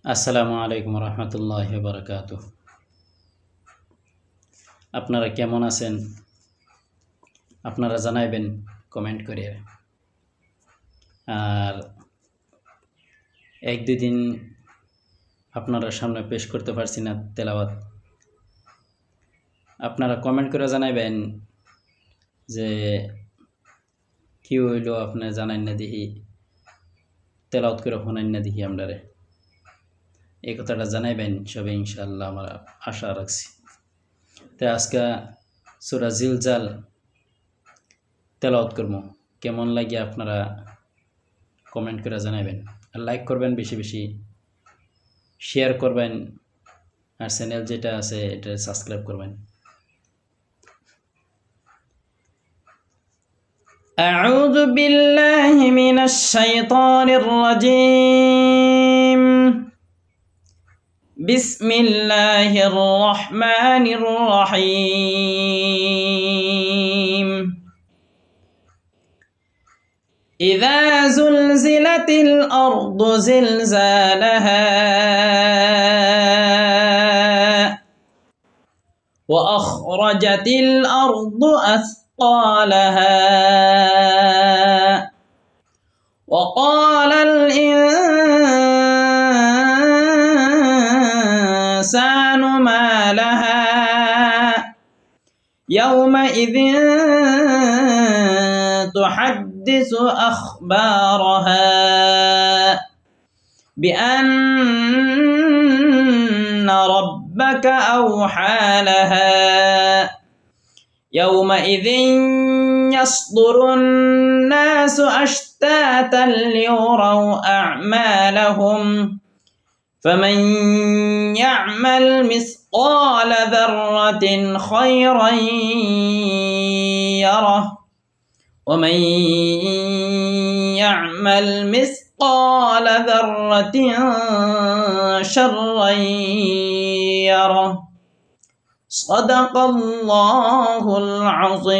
আসসালামু আলাইকুম রহমতুল্লাহি ওয়া বারাকাতুহু। আপনারা কেমন আছেন? আপনারা জানাইবেন কমেন্ট করে। আর এক দুই দিন আপনারা সামনে পেশ করতে পারছি না তেলাওয়াত। আপনারা কমেন্ট করে জানাইবেন যে কি হইল, আপনি জানাই না দেখি, তেলাওয়াত করে শোনাই না দেখি আমরারে। এই কথাটা জানাইবেন সবে ইনশাআল্লাহ, আমরা আশা রাখছি। তো আজকে সূরা জিলজাল তেলাওয়াত করব, কেমন লাগে আপনারা কমেন্ট করে জানাবেন। আর লাইক করবেন, বেশি বেশি শেয়ার করবেন, আর চ্যানেল যেটা আছে এটা সাবস্ক্রাইব করবেন। أعوذ بالله من الشيطان الرجيم. بسم الله الرحمن الرحيم. إذا زلزلت الأرض زلزالها وأخرجت الأرض أثقالها وقال الإنسان ما لها يومئذ تحدث أخبارها بأن ربك أوحى لها يومئذ يصدر الناس أشتاتا ليروا أعمالهم فمن يعمل مثقال ذرة خيرا يره ومن يعمل مثقال ذرة شرا يره. صدق الله العظيم.